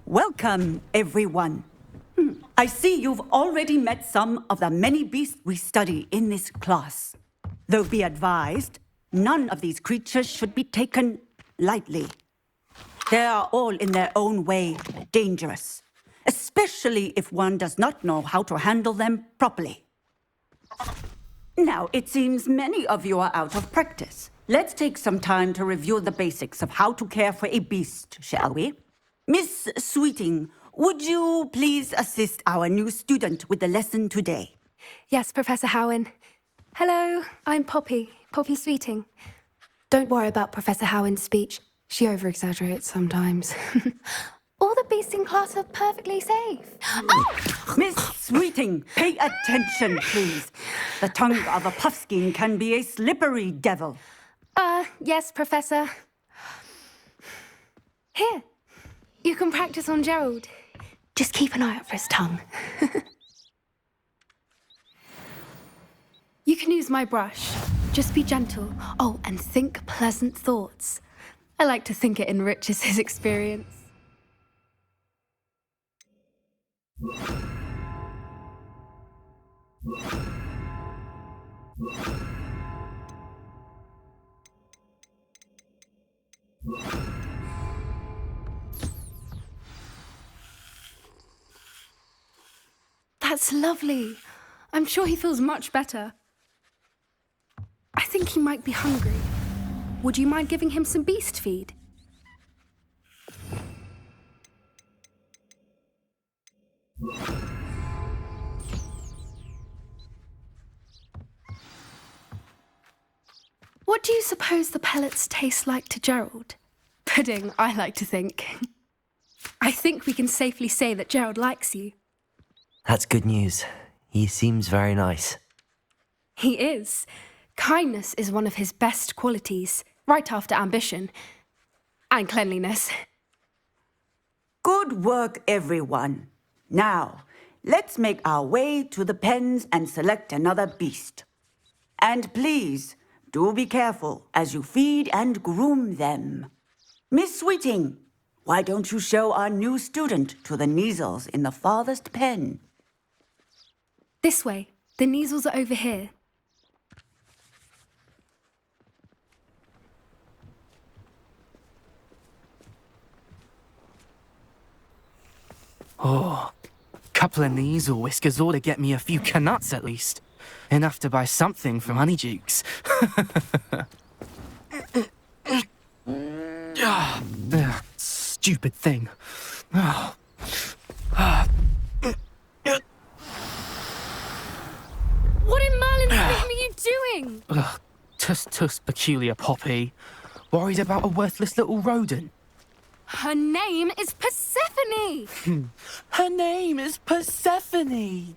Welcome, everyone. I see you've already met some of the many beasts we study in this class. Though be advised, none of these creatures should be taken lightly. They are all in their own way dangerous, especially if one does not know how to handle them properly. Now, it seems many of you are out of practice. Let's take some time to review the basics of how to care for a beast, shall we? Miss Sweeting, would you please assist our new student with the lesson today? Yes, Professor Howen. Hello, I'm Poppy Sweeting. Don't worry about Professor Howen's speech. She over-exaggerates sometimes. All the beasts in class are perfectly safe. Oh! Miss Sweeting, pay attention, please. The tongue of a puffskein can be a slippery devil. Yes, Professor. Here, you can practice on Gerald. Just keep an eye out for his tongue. You can use my brush. Just be gentle. Oh, and think pleasant thoughts. I like to think it enriches his experience. That's lovely. I'm sure he feels much better. I think he might be hungry. Would you mind giving him some beast feed? What do you suppose the pellets taste like to Gerald? Pudding, I like to think. I think we can safely say that Gerald likes you. That's good news. He seems very nice. He is. Kindness is one of his best qualities, right after ambition. And cleanliness. Good work, everyone. Now, let's make our way to the pens and select another beast. And please, do be careful as you feed and groom them. Miss Sweeting, why don't you show our new student to the Neasels in the farthest pen? This way. The Neasels are over here. Oh, couple of Neasel whiskers ought to get me a few canuts at least. Enough to buy something from Honeydukes. Stupid thing. What in Merlin's name are you doing? Tuss, peculiar Poppy. Worried about a worthless little rodent. Her name is Persephone! Her name is Persephone!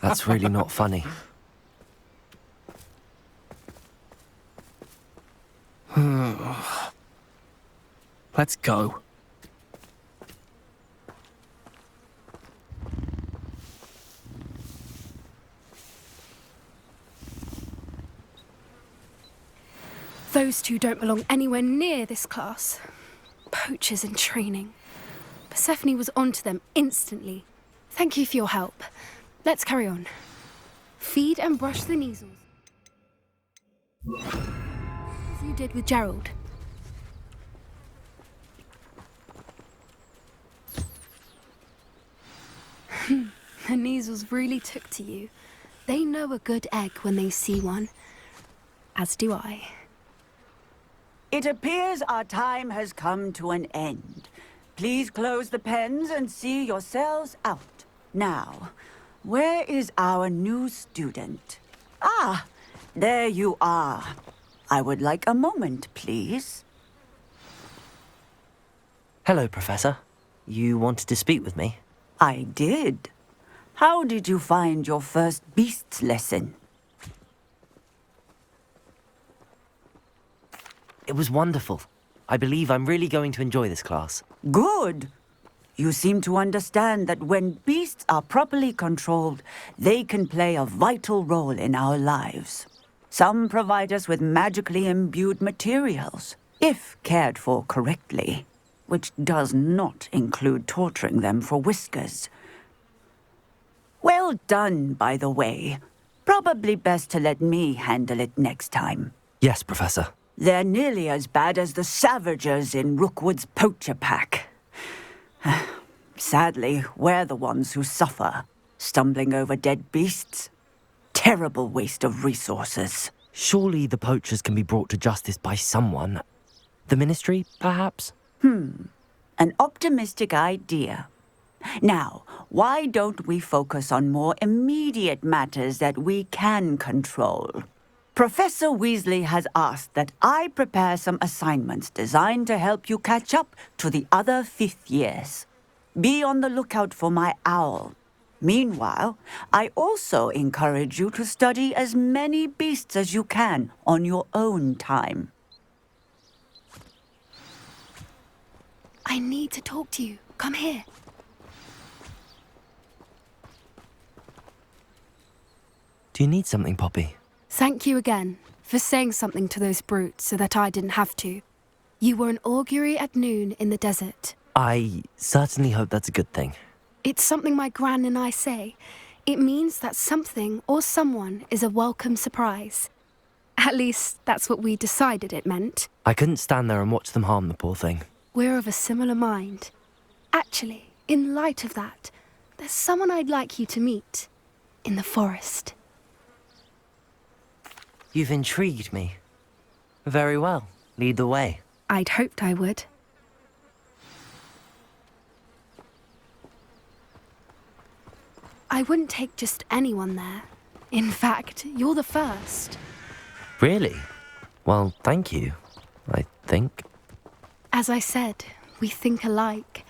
That's really not funny. Let's go. Those two don't belong anywhere near this class. Poachers in training. Persephone was onto them instantly. Thank you for your help. Let's carry on. Feed and brush the Neasels. As you did with Gerald. The measles really took to you. They know a good egg when they see one. As do I. It appears our time has come to an end. Please close the pens and see yourselves out. Now, where is our new student? Ah, there you are. I would like a moment, please. Hello, Professor. You wanted to speak with me? I did. How did you find your first beasts lesson? It was wonderful. I believe I'm really going to enjoy this class. Good. You seem to understand that when beasts are properly controlled, they can play a vital role in our lives. Some provide us with magically imbued materials, if cared for correctly, which does not include torturing them for whiskers. Well done, by the way. Probably best to let me handle it next time. Yes, Professor. They're nearly as bad as the Savagers in Rookwood's poacher pack. Sadly, we're the ones who suffer, stumbling over dead beasts. Terrible waste of resources. Surely the poachers can be brought to justice by someone. The Ministry, perhaps? An optimistic idea. Now, why don't we focus on more immediate matters that we can control? Professor Weasley has asked that I prepare some assignments designed to help you catch up to the other fifth years. Be on the lookout for my owl. Meanwhile, I also encourage you to study as many beasts as you can on your own time. I need to talk to you. Come here. Do you need something, Poppy? Thank you again for saying something to those brutes so that I didn't have to. You were an augury at noon in the desert. I certainly hope that's a good thing. It's something my gran and I say. It means that something or someone is a welcome surprise. At least, that's what we decided it meant. I couldn't stand there and watch them harm the poor thing. We're of a similar mind. Actually, in light of that, there's someone I'd like you to meet. In the forest. You've intrigued me. Very well. Lead the way. I'd hoped I would. I wouldn't take just anyone there. In fact, you're the first. Really? Well, thank you, I think. As I said, we think alike.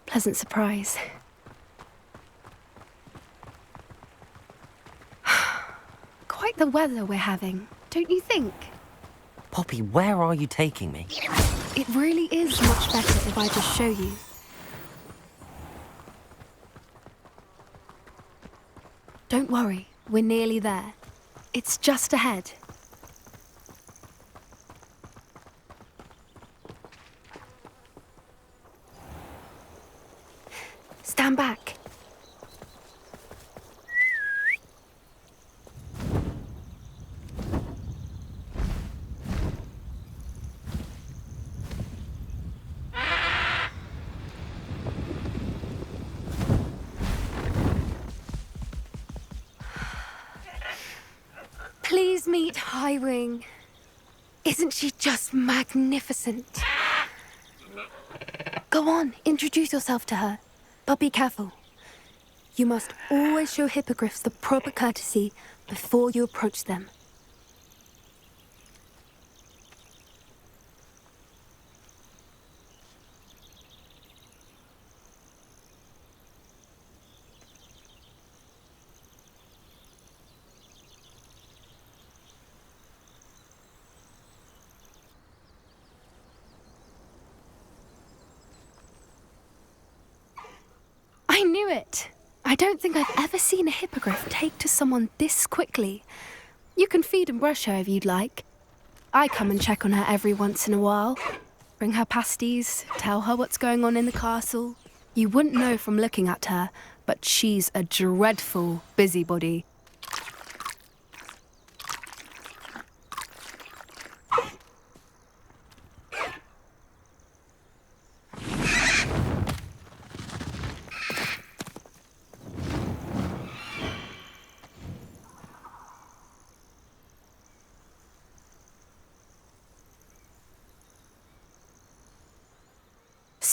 Pleasant surprise. Quite the weather we're having, don't you think? Poppy, where are you taking me? It really is much better if I just show you. Don't worry, we're nearly there. It's just ahead. Stand back. Please meet Highwing. Isn't she just magnificent? Go on, introduce yourself to her. But be careful. You must always show hippogriffs the proper courtesy before you approach them. I knew it! I don't think I've ever seen a hippogriff take to someone this quickly. You can feed and brush her if you'd like. I come and check on her every once in a while. Bring her pasties, tell her what's going on in the castle. You wouldn't know from looking at her, but she's a dreadful busybody.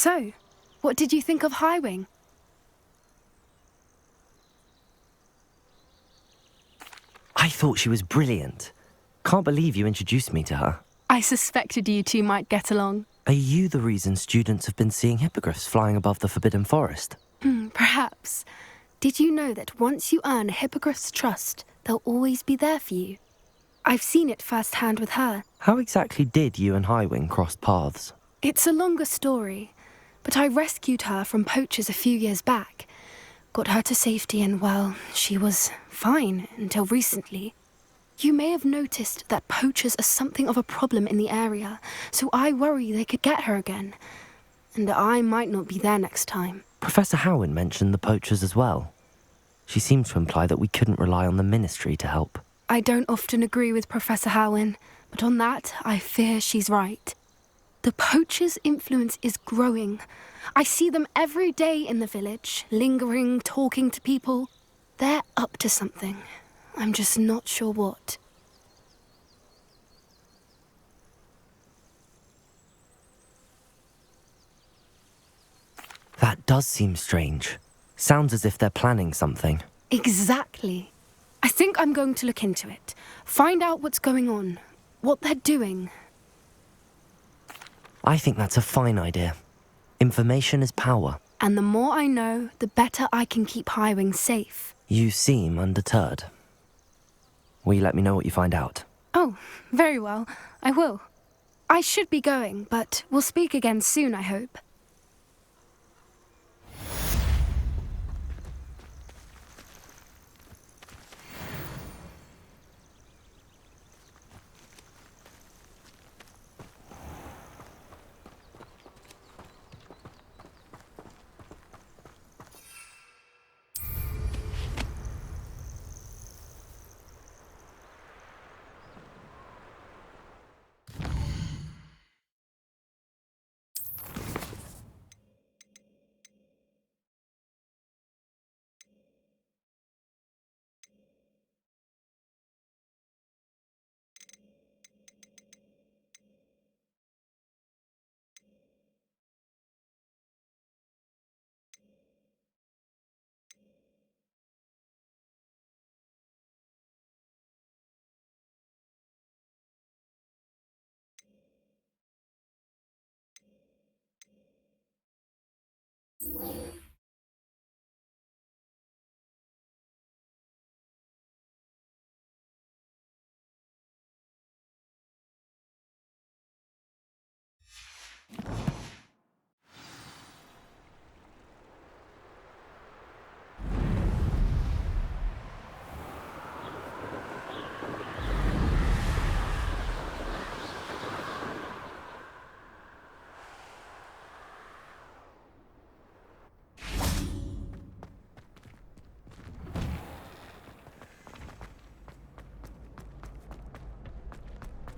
So, what did you think of Highwing? I thought she was brilliant. Can't believe you introduced me to her. I suspected you two might get along. Are you the reason students have been seeing hippogriffs flying above the Forbidden Forest? Perhaps. Did you know that once you earn a hippogriff's trust, they'll always be there for you? I've seen it firsthand with her. How exactly did you and Highwing cross paths? It's a longer story, but I rescued her from poachers a few years back. Got her to safety and, well, she was fine until recently. You may have noticed that poachers are something of a problem in the area, so I worry they could get her again. And I might not be there next time. Professor Howin mentioned the poachers as well. She seemed to imply that we couldn't rely on the Ministry to help. I don't often agree with Professor Howin, but on that, I fear she's right. The poachers' influence is growing. I see them every day in the village, lingering, talking to people. They're up to something. I'm just not sure what. That does seem strange. Sounds as if they're planning something. Exactly. I think I'm going to look into it. Find out what's going on, what they're doing. I think that's a fine idea. Information is power. And the more I know, the better I can keep Highwing safe. You seem undeterred. Will you let me know what you find out? Oh, very well. I will. I should be going, but we'll speak again soon, I hope.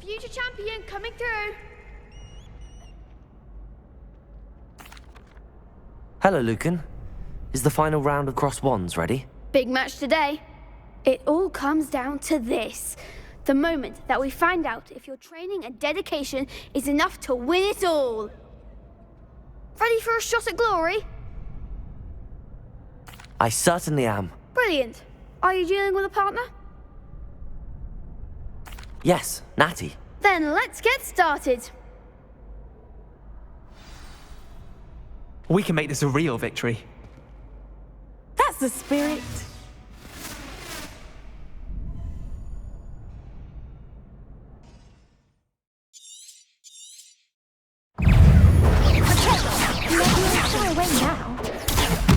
Future champion coming through. Hello, Lucan. Is the final round of Cross Wands ready? Big match today. It all comes down to this. The moment that we find out if your training and dedication is enough to win it all. Ready for a shot at glory? I certainly am. Brilliant. Are you dealing with a partner? Yes, Natty. Then let's get started. We can make this a real victory. That's the spirit.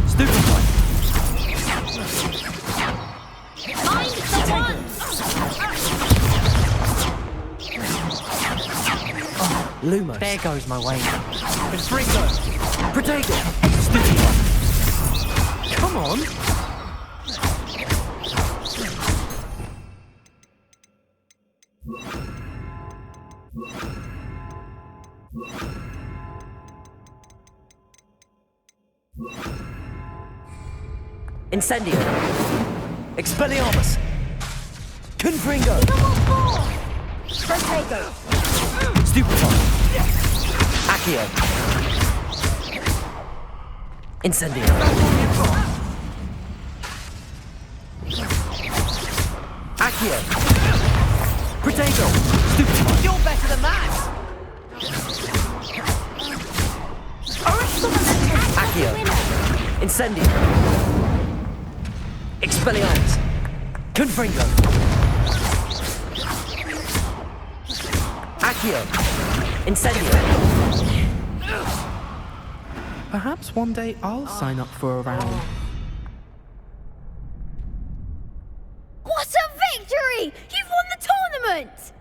Stupefy! Mind the one! Lumos. There goes my way. Fringo! Protego! Stupefy! Come on! Incendio! Expelliarmus! Confringo! Protego! Stupefy! Accio! Incendio. Accio. Protego. Stupefy. You're better than that! Accio. Incendio. Expelliarmus. Confringo. Accio. Incendio. Perhaps one day I'll sign up for a round. What a victory! You've won the tournament!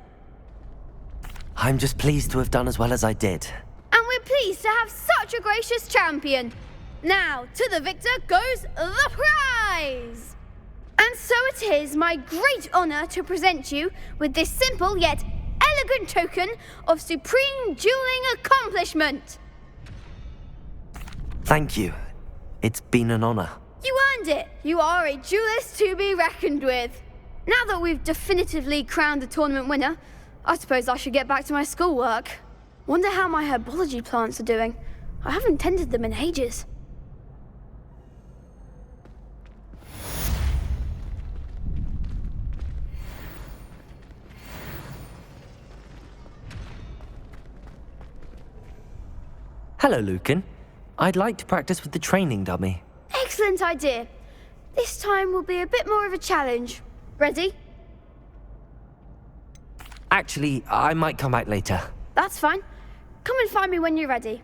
I'm just pleased to have done as well as I did. And we're pleased to have such a gracious champion. Now, to the victor goes the prize! And so it is my great honour to present you with this simple yet elegant token of supreme dueling accomplishment. Thank you. It's been an honor. You earned it. You are a duelist to be reckoned with. Now that we've definitively crowned the tournament winner, I suppose I should get back to my schoolwork. Wonder how my herbology plants are doing. I haven't tended them in ages. Hello, Lucan. I'd like to practice with the training dummy. Excellent idea. This time will be a bit more of a challenge. Ready? Actually, I might come back later. That's fine. Come and find me when you're ready.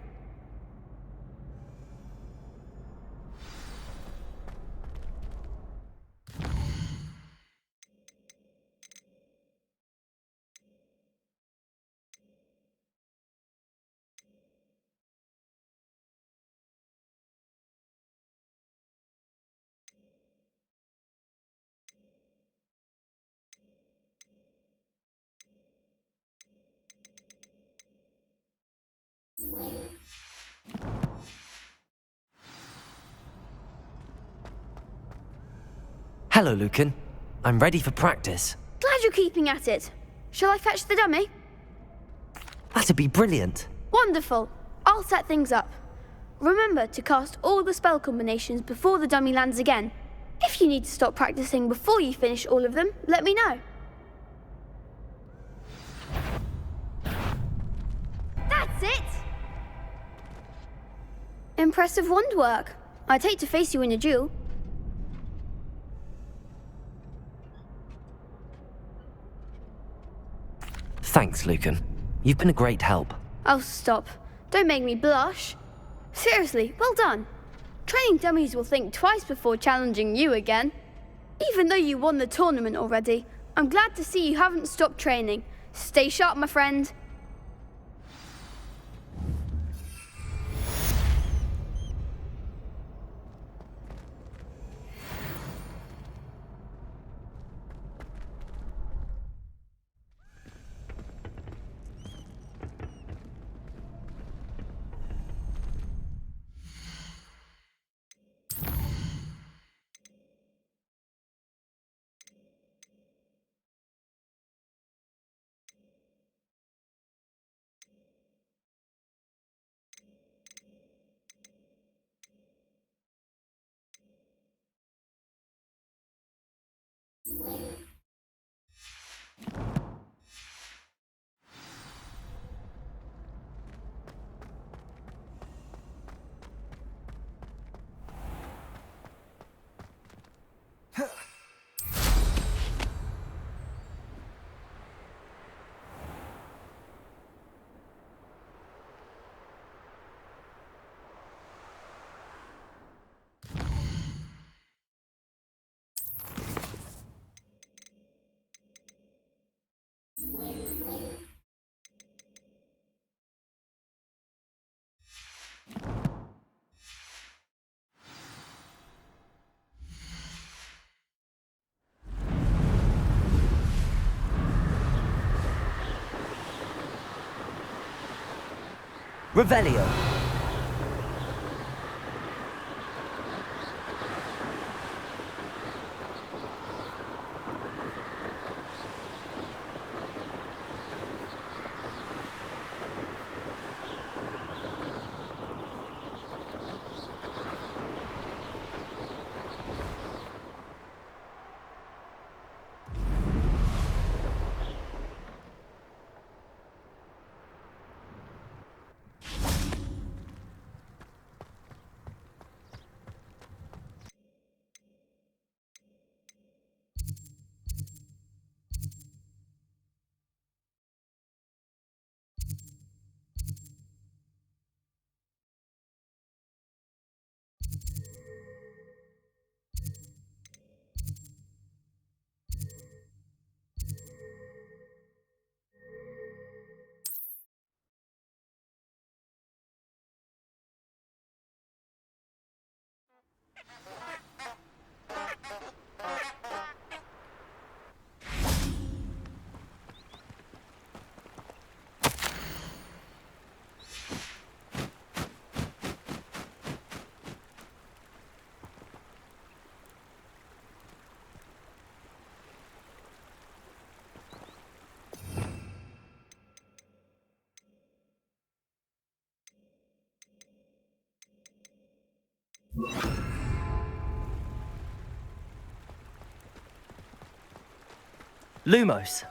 Hello, Lucan. I'm ready for practice. Glad you're keeping at it. Shall I fetch the dummy? That'd be brilliant. Wonderful. I'll set things up. Remember to cast all the spell combinations before the dummy lands again. If you need to stop practicing before you finish all of them, let me know. That's it! Impressive wand work. I'd hate to face you in a duel. Thanks, Lucan. You've been a great help. Oh, stop. Don't make me blush. Seriously, well done. Training dummies will think twice before challenging you again. Even though you won the tournament already, I'm glad to see you haven't stopped training. Stay sharp, my friend. Revelio. Lumos.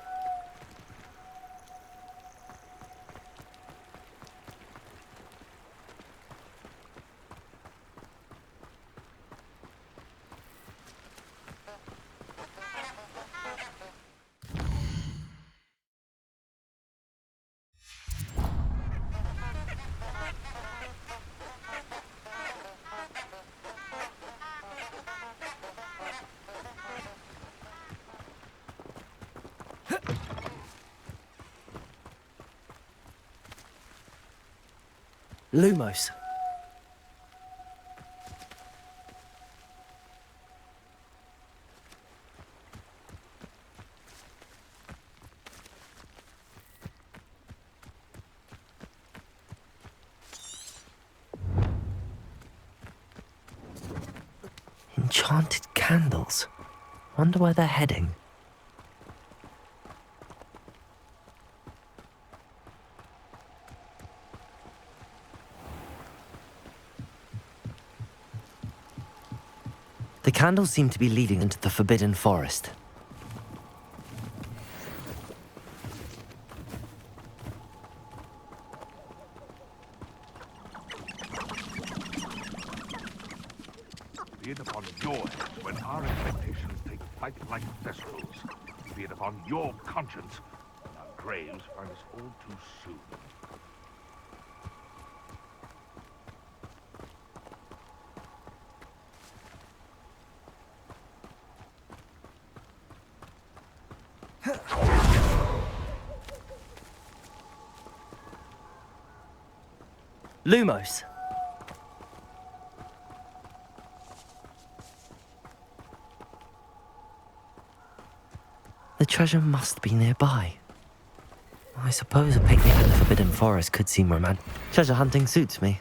Lumos. Enchanted candles. Wonder where they're heading. The candles seem to be leading into the Forbidden Forest. Be it upon your head when our expectations take flight like vessels. Be it upon your conscience when our graves find us all too soon. Lumos. The treasure must be nearby. I suppose a picnic in the Forbidden Forest could seem romantic. Treasure hunting suits me.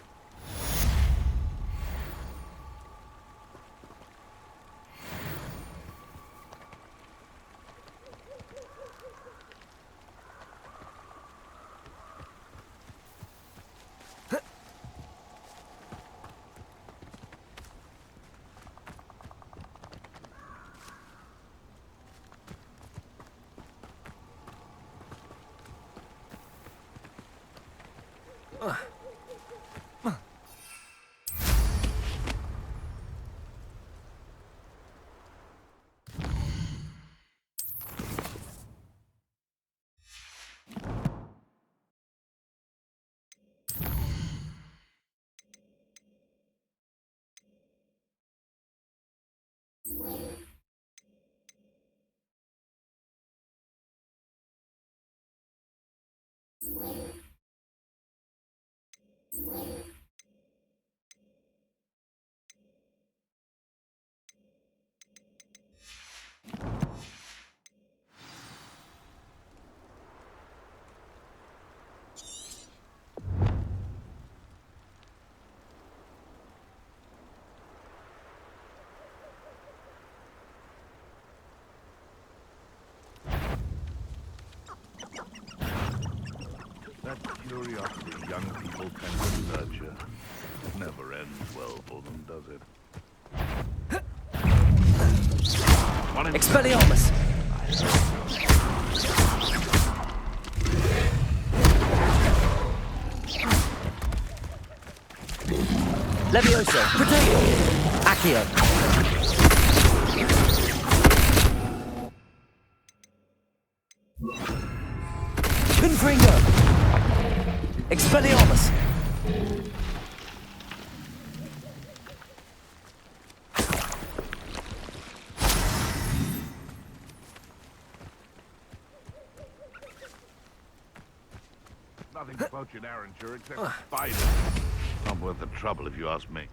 That curiosity young people tend to nurture never ends well for them, does it? Expelliarmus! Levioso! Protego! Accio! Confringo! Expelliarmus! Nothing to poach in Arranger except spiders. Not worth the trouble if you ask me.